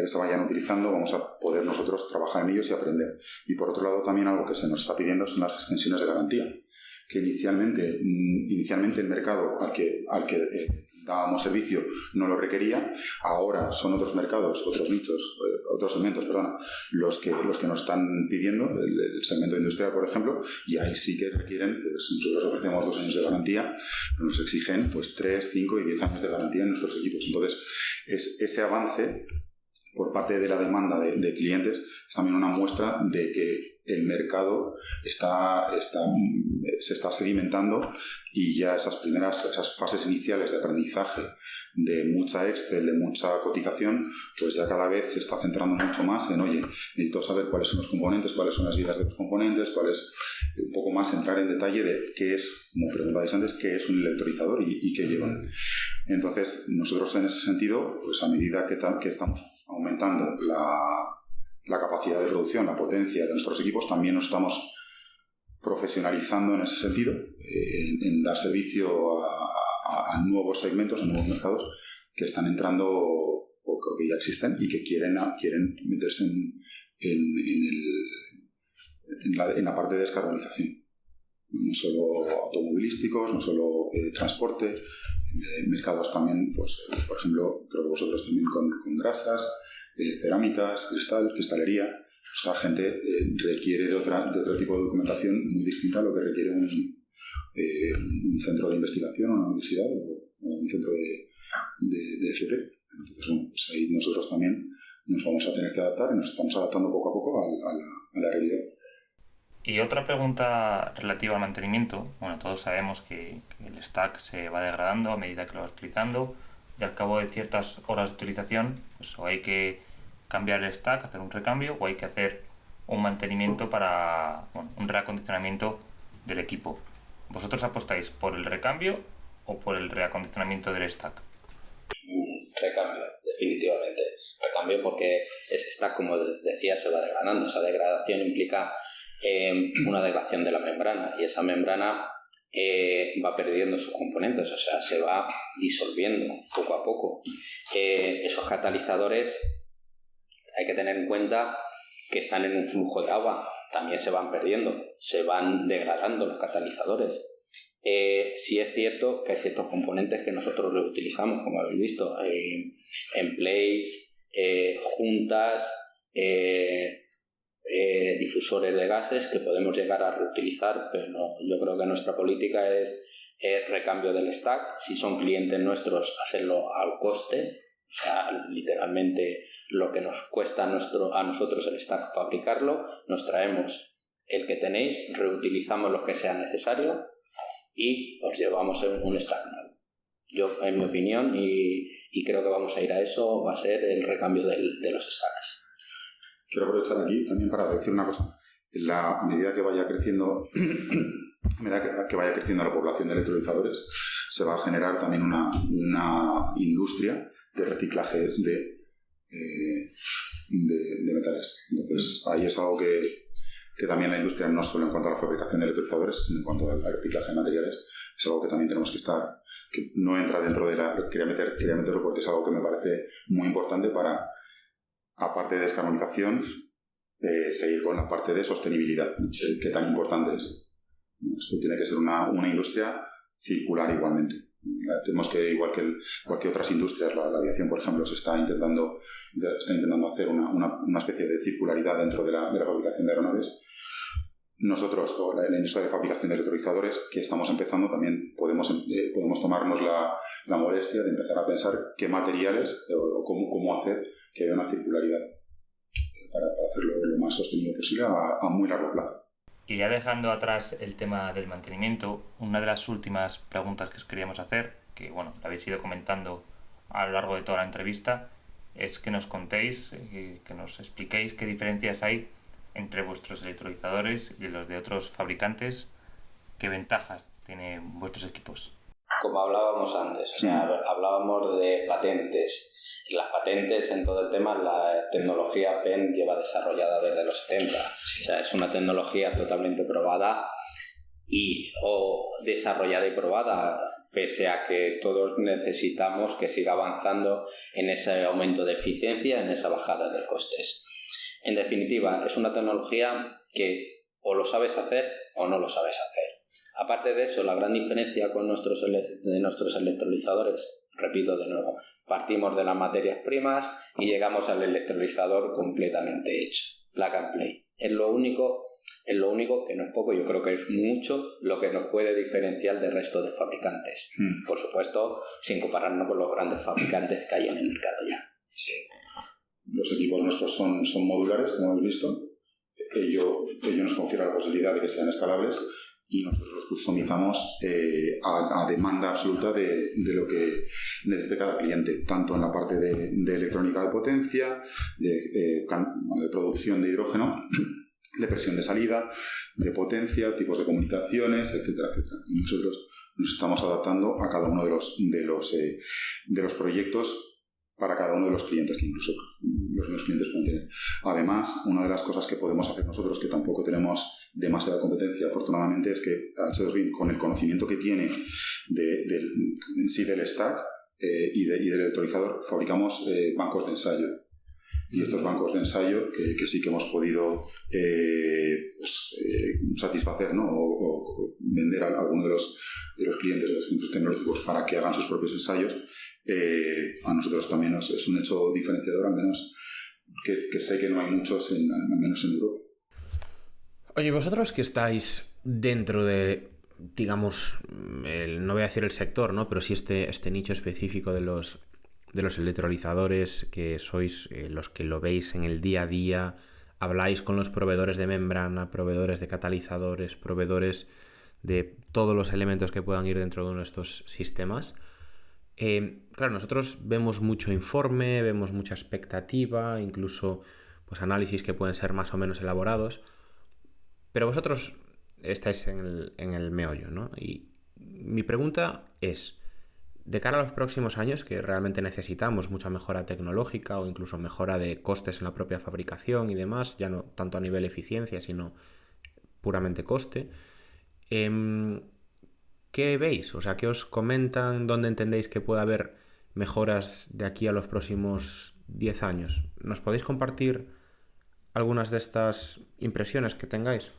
se vayan utilizando vamos a poder nosotros trabajar en ellos y aprender. Y por otro lado también algo que se nos está pidiendo son las extensiones de garantía, que inicialmente el mercado al que dábamos servicio no lo requería. Ahora son otros mercados, otros nichos, otros segmentos, los que nos están pidiendo, el segmento industrial, por ejemplo, y ahí sí que requieren, pues nosotros ofrecemos 2 años de garantía, pero nos exigen pues 3, 5 y 10 años de garantía en nuestros equipos. Entonces, ese avance por parte de la demanda de clientes es también una muestra de que el mercado se está sedimentando y ya esas fases iniciales de aprendizaje, de mucha Excel, de mucha cotización, pues ya cada vez se está centrando mucho más en, oye, necesito saber cuáles son los componentes, cuáles son las vidas de los componentes, cuál es un poco más entrar en detalle de qué es, como preguntabais antes, qué es un electrolizador y qué llevan. Entonces, nosotros en ese sentido, pues a medida que estamos aumentando la capacidad de producción, la potencia de nuestros equipos, también nos estamos profesionalizando en ese sentido, en dar servicio a nuevos segmentos, a nuevos mercados que están entrando o que ya existen y que quieren meterse en la parte de descarbonización. No solo automovilísticos, no solo transporte, mercados también, pues, por ejemplo, creo que vosotros también con grasas, cerámicas, cristalería. Esa gente requiere de otro tipo de documentación muy distinta a lo que requiere un centro de investigación, una universidad o un centro de FP. Entonces, bueno, pues ahí nosotros también nos vamos a tener que adaptar y nos estamos adaptando poco a poco a la realidad. Y otra pregunta relativa al mantenimiento. Bueno, todos sabemos que el stack se va degradando a medida que lo vas utilizando y al cabo de ciertas horas de utilización, pues o hay que cambiar el stack, hacer un recambio, o hay que hacer un mantenimiento para un reacondicionamiento del equipo. ¿Vosotros apostáis por el recambio o por el reacondicionamiento del stack? Recambio, definitivamente. Recambio porque ese stack, como decía, se va degradando. Esa degradación implica una degradación de la membrana y esa membrana va perdiendo sus componentes, o sea, se va disolviendo poco a poco. Esos catalizadores hay que tener en cuenta que están en un flujo de agua, también se van perdiendo, se van degradando los catalizadores. Sí es cierto que hay ciertos componentes que nosotros reutilizamos, como habéis visto, emplates, juntas, difusores de gases que podemos llegar a reutilizar, pero yo creo que nuestra política es recambio del stack. Si son clientes nuestros, hacerlo al coste, o sea, literalmente lo que nos cuesta a nosotros el stack fabricarlo, nos traemos el que tenéis, reutilizamos lo que sea necesario y os llevamos un stack nuevo. Yo, en mi opinión, y creo que vamos a ir a eso, va a ser el recambio de los stacks. Quiero aprovechar aquí también para decir una cosa. A medida que vaya creciendo la población de electrolizadores, se va a generar también una industria de reciclaje de metales. Entonces, ahí es algo que también la industria, no solo en cuanto a la fabricación de electrolizadores, sino en cuanto al reciclaje de materiales, es algo que también tenemos que estar, que no entra dentro de la... Quería meterlo porque es algo que me parece muy importante para, aparte de descarbonización, seguir con la parte de sostenibilidad, que tan importante es. Esto tiene que ser una industria circular igualmente. Tenemos que, igual que otras industrias, la aviación, por ejemplo, se está intentando hacer una especie de circularidad dentro de la fabricación de aeronaves. Nosotros, la industria de fabricación de electrolizadores, que estamos empezando, también podemos tomarnos la molestia de empezar a pensar qué materiales o cómo hacer que haya una circularidad para hacerlo lo más sostenible posible a muy largo plazo. Y ya dejando atrás el tema del mantenimiento, una de las últimas preguntas que os queríamos hacer, que bueno, la habéis ido comentando a lo largo de toda la entrevista, es que nos contéis, que nos expliquéis qué diferencias hay entre vuestros electrolizadores y los de otros fabricantes, qué ventajas tienen vuestros equipos. Como hablábamos antes, o sea, hablábamos de patentes. Las patentes en todo el tema, la tecnología PEM lleva desarrollada desde los 70. O sea, es una tecnología totalmente probada o desarrollada y probada, pese a que todos necesitamos que siga avanzando en ese aumento de eficiencia, en esa bajada de costes. En definitiva, es una tecnología que o lo sabes hacer o no lo sabes hacer. Aparte de eso, la gran diferencia con nuestros electrolizadores, repito de nuevo, partimos de las materias primas y llegamos al electrolizador completamente hecho, plug and play. Es lo único que no es poco, yo creo que es mucho lo que nos puede diferenciar del resto de fabricantes. Por supuesto, sin compararnos con los grandes fabricantes que hay en el mercado ya. Sí. Los equipos nuestros son modulares, como habéis visto. Ello nos confiere la posibilidad de que sean escalables y nosotros los customizamos a demanda absoluta de lo que necesite cada cliente, tanto en la parte de electrónica de potencia, de producción de hidrógeno, de presión de salida, de potencia, tipos de comunicaciones, etcétera, etcétera. Y nosotros nos estamos adaptando a cada uno de los proyectos para cada uno de los clientes que incluso los mismos clientes pueden tener. Además, una de las cosas que podemos hacer nosotros, que tampoco tenemos demasiada competencia, afortunadamente, es que H2Green, con el conocimiento que tiene en sí del stack y del electrolizador, fabricamos bancos de ensayo. Y estos bancos de ensayo que sí que hemos podido satisfacer, ¿no? o vender a alguno de los clientes de los centros tecnológicos para que hagan sus propios ensayos, a nosotros también es un hecho diferenciador, al menos que sé que no hay muchos, al menos en Europa. Oye, vosotros que estáis dentro de, digamos, no voy a decir el sector, ¿no? Pero sí este nicho específico de los electrolizadores, que sois los que lo veis en el día a día, habláis con los proveedores de membrana, proveedores de catalizadores, proveedores de todos los elementos que puedan ir dentro de uno de estos sistemas. Claro, nosotros vemos mucho informe, vemos mucha expectativa, incluso pues análisis que pueden ser más o menos elaborados, pero vosotros estáis en el meollo, ¿no? Y mi pregunta es, de cara a los próximos años, que realmente necesitamos mucha mejora tecnológica o incluso mejora de costes en la propia fabricación y demás, ya no tanto a nivel eficiencia, sino puramente coste, ¿qué veis? O sea, ¿qué os comentan? ¿Dónde entendéis que puede haber mejoras de aquí a los próximos 10 años? ¿Nos podéis compartir algunas de estas impresiones que tengáis?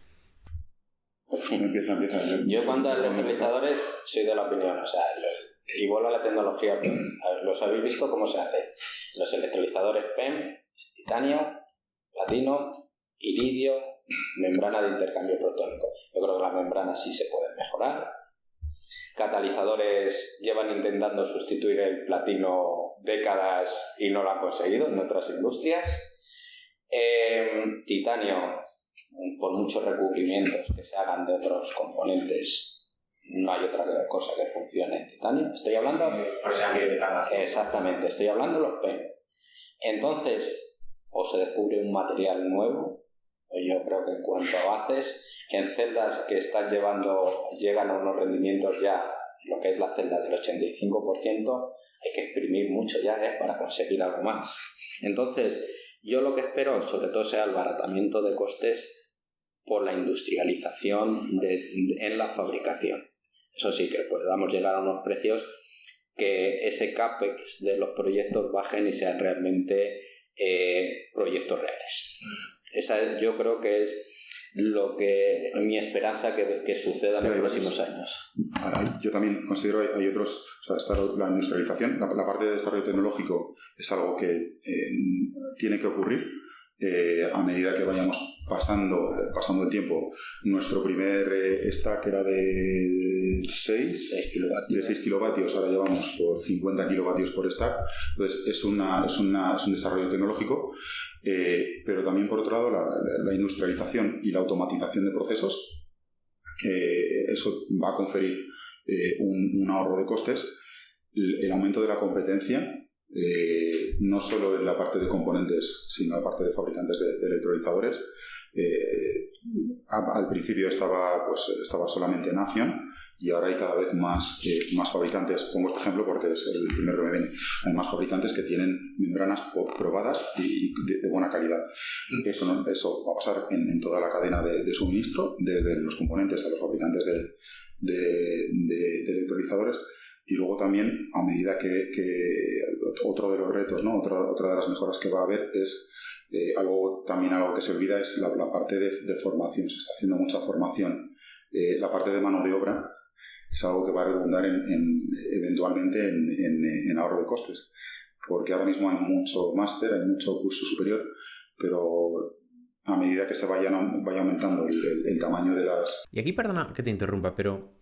Empieza. Yo cuando a electrolizadores soy de la opinión, o sea, y vuelvo a la tecnología PEM. ¿Los habéis visto cómo se hace? Los electrolizadores PEM, titanio, platino, iridio, membrana de intercambio protónico. Yo creo que las membranas sí se pueden mejorar. Catalizadores llevan intentando sustituir el platino décadas y no lo han conseguido en otras industrias. Titanio, por muchos recubrimientos que se hagan de otros componentes, no hay otra cosa que funcione en titanio. Estoy hablando... Exactamente, estoy hablando de los PEM. Entonces, o se descubre un material nuevo, o yo creo que en cuanto haces en celdas que llegan a unos rendimientos ya, lo que es la celda del 85%, hay que exprimir mucho ya para conseguir algo más. Entonces, yo lo que espero, sobre todo, sea el abaratamiento de costes por la industrialización en la fabricación. Eso sí, que podamos llegar a unos precios que ese CAPEX de los proyectos bajen y sean realmente proyectos reales. Esa yo creo que es mi esperanza que suceda en los próximos años. Yo también considero hay otros, o sea, está la industrialización, la parte de desarrollo tecnológico es algo que tiene que ocurrir a medida que vayamos pasando el tiempo. Nuestro primer stack era de 6 kilovatios, ahora llevamos por 50 kilovatios por stack. Entonces es un desarrollo tecnológico, pero también por otro lado la industrialización y la automatización de procesos, eso va a conferir un ahorro de costes, el aumento de la competencia, no solo en la parte de componentes, sino en la parte de fabricantes de electrolizadores. Al principio estaba solamente Nafion y ahora hay cada vez más fabricantes. Pongo este ejemplo porque es el primero que me viene. Hay más fabricantes que tienen membranas probadas y de buena calidad. Eso va a pasar en toda la cadena de suministro, desde los componentes a los fabricantes de electrolizadores. Y luego también, a medida que otro de los retos, ¿no? Otra de las mejoras que va a haber es algo que se olvida, es la parte de formación. Se está haciendo mucha formación. La parte de mano de obra es algo que va a redundar eventualmente en ahorro de costes, porque ahora mismo hay mucho máster, hay mucho curso superior, pero a medida que se vaya aumentando el tamaño de las... Y aquí, perdona que te interrumpa, pero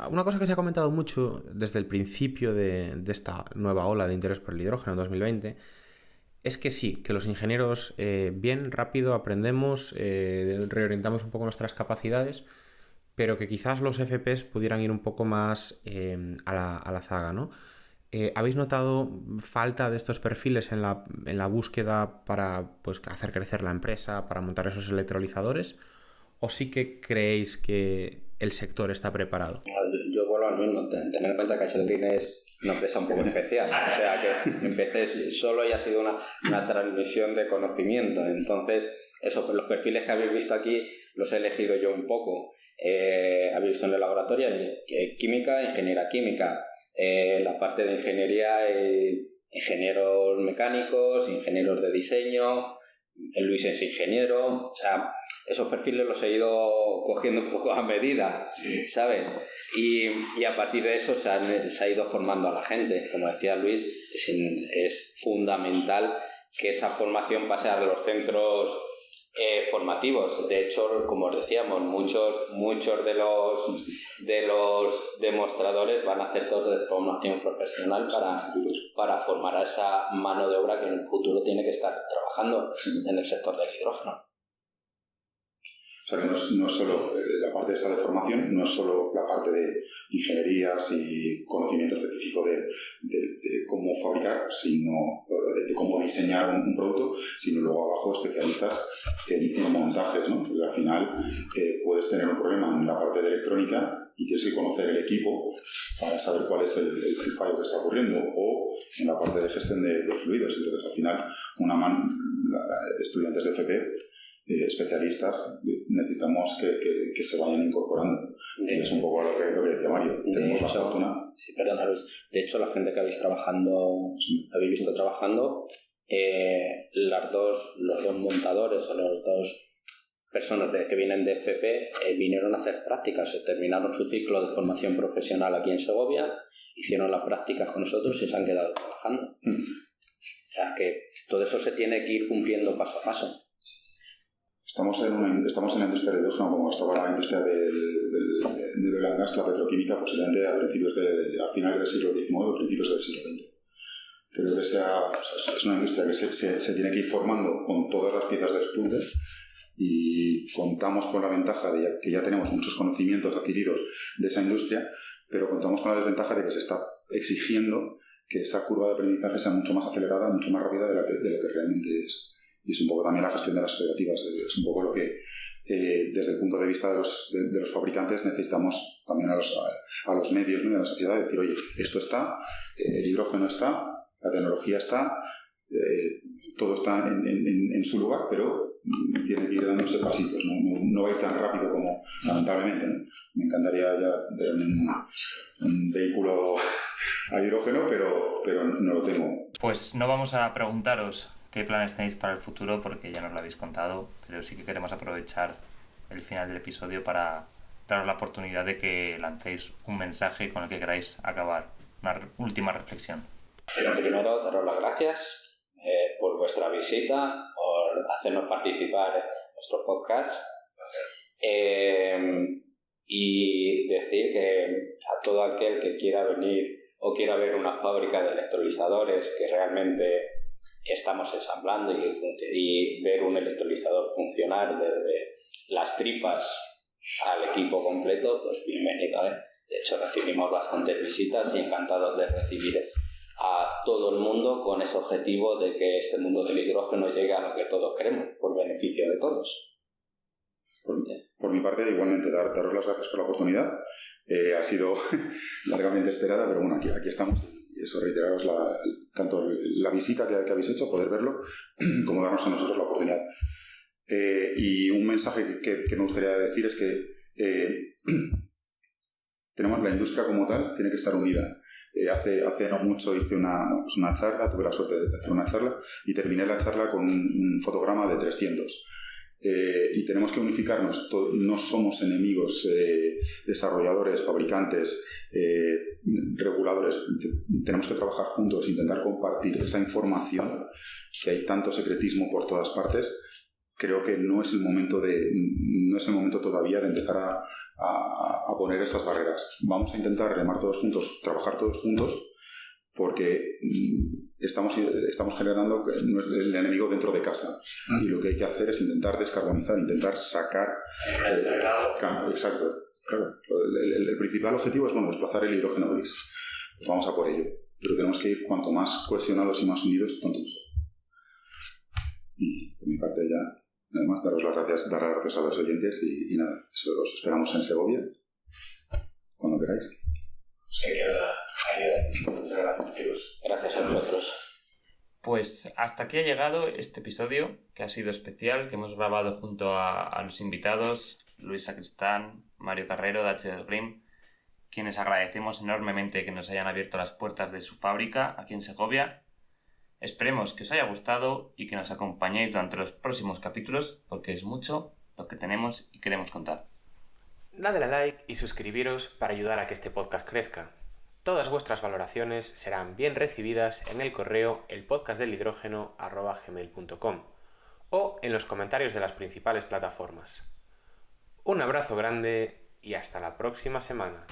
una cosa que se ha comentado mucho desde el principio de esta nueva ola de interés por el hidrógeno en 2020 es que sí, que los ingenieros bien rápido aprendemos, reorientamos un poco nuestras capacidades, pero que quizás los FPs pudieran ir un poco más a la zaga, ¿no? ¿Habéis notado falta de estos perfiles en la búsqueda para hacer crecer la empresa, para montar esos electrolizadores? ¿O sí que creéis que el sector está preparado? Yo vuelvo al mismo, tener en cuenta que Axel Green es una empresa un poco especial, o sea que empecé solo y ha sido una transmisión de conocimiento. Entonces, los perfiles que habéis visto aquí los he elegido yo un poco. Habéis visto en el laboratorio química, ingeniería química, la parte de ingeniería, ingenieros mecánicos, ingenieros de diseño, Luis es ingeniero, o sea, esos perfiles los he ido cogiendo un poco a medida, ¿sabes? Y a partir de eso se ha ido formando a la gente. Como decía Luis, es fundamental que esa formación pase a los centros formativos. De hecho, como os decíamos, muchos de los demostradores van a hacer todo de formación profesional para formar a esa mano de obra que en el futuro tiene que estar trabajando en el sector del hidrógeno. O sea que no es solo la parte esta de formación, no es solo la parte de ingenierías y conocimiento específico de cómo fabricar, sino de cómo diseñar un producto, sino luego abajo especialistas en montajes, ¿no? Porque al final puedes tener un problema en la parte de electrónica y tienes que conocer el equipo para saber cuál es el fallo que está ocurriendo, o en la parte de gestión de fluidos. Entonces al final estudiantes de FP, especialistas, necesitamos que se vayan incorporando. Y es un poco lo que decía Mario. Tenemos la fortuna. Sí, perdona Luis. De hecho, la gente que habéis visto trabajando, los dos montadores o las dos personas que vienen de FP vinieron a hacer prácticas, terminaron su ciclo de formación profesional aquí en Segovia, hicieron las prácticas con nosotros y se han quedado trabajando. O sea que todo eso se tiene que ir cumpliendo paso a paso. Estamos en la industria del hidrógeno como estaba la industria del oil and gas, la petroquímica, posiblemente a finales del siglo XIX o principios del siglo XX. Creo que es una industria que se tiene que ir formando con todas las piezas de despunte, y contamos con la ventaja de que ya tenemos muchos conocimientos adquiridos de esa industria, pero contamos con la desventaja de que se está exigiendo que esa curva de aprendizaje sea mucho más acelerada, mucho más rápida de lo que realmente es. Y es un poco también la gestión de las expectativas, es un poco lo que desde el punto de vista de los fabricantes necesitamos también a los medios, ¿no? Y a la sociedad, decir, oye, esto está, el hidrógeno está, la tecnología está, todo está en su lugar, pero tiene que ir dándose pasitos, no va a ir tan rápido como lamentablemente, ¿no? Me encantaría ya ver un vehículo a hidrógeno, pero no lo tengo. Pues no vamos a preguntaros qué planes tenéis para el futuro, porque ya nos lo habéis contado, pero sí que queremos aprovechar el final del episodio para daros la oportunidad de que lancéis un mensaje con el que queráis acabar, una última reflexión. Pero primero, daros las gracias por vuestra visita, por hacernos participar en vuestro podcast, y decir que a todo aquel que quiera venir o quiera ver una fábrica de electrolizadores que realmente estamos ensamblando y ver un electrolizador funcionar desde las tripas al equipo completo, pues bienvenido, ¿eh? De hecho, recibimos bastantes visitas y encantados de recibir a todo el mundo con ese objetivo de que este mundo del hidrógeno llegue a lo que todos queremos, por beneficio de todos. Por mi parte, igualmente, daros las gracias por la oportunidad. Ha sido largamente esperada, pero bueno, aquí estamos. Y eso, reiteraros tanto la visita que habéis hecho, poder verlo, como darnos a nosotros la oportunidad. Y un mensaje que me gustaría decir es que tenemos la industria como tal, tiene que estar unida. Hace no mucho hice una charla, tuve la suerte de hacer una charla y terminé la charla con un fotograma de 300. Y tenemos que unificarnos, no somos enemigos, desarrolladores, fabricantes, reguladores, tenemos que trabajar juntos, intentar compartir esa información, que hay tanto secretismo por todas partes. Creo que no es el momento todavía de empezar a poner esas barreras. Vamos a intentar remar todos juntos, trabajar todos juntos, porque estamos generando el enemigo dentro de casa. Y lo que hay que hacer es intentar descarbonizar, intentar sacar... Exacto. Claro. El principal objetivo es desplazar el hidrógeno gris. Pues vamos a por ello. Pero tenemos que ir cuanto más cohesionados y más unidos, tanto mejor. Y por mi parte ya, además, dar las gracias a los oyentes y nada, eso los esperamos en Segovia, cuando queráis. Se queda ahí. Muchas gracias, chicos. Gracias a vosotros. Pues hasta aquí ha llegado este episodio, que ha sido especial, que hemos grabado junto a los invitados, Luis Sacristán, Mario Carrero de HDS Green, quienes agradecemos enormemente que nos hayan abierto las puertas de su fábrica aquí en Segovia. Esperemos que os haya gustado y que nos acompañéis durante los próximos capítulos, porque es mucho lo que tenemos y queremos contar. Dadle a like y suscribiros para ayudar a que este podcast crezca. Todas vuestras valoraciones serán bien recibidas en el correo elpodcastdelhidrógeno@gmail.com o en los comentarios de las principales plataformas. Un abrazo grande y hasta la próxima semana.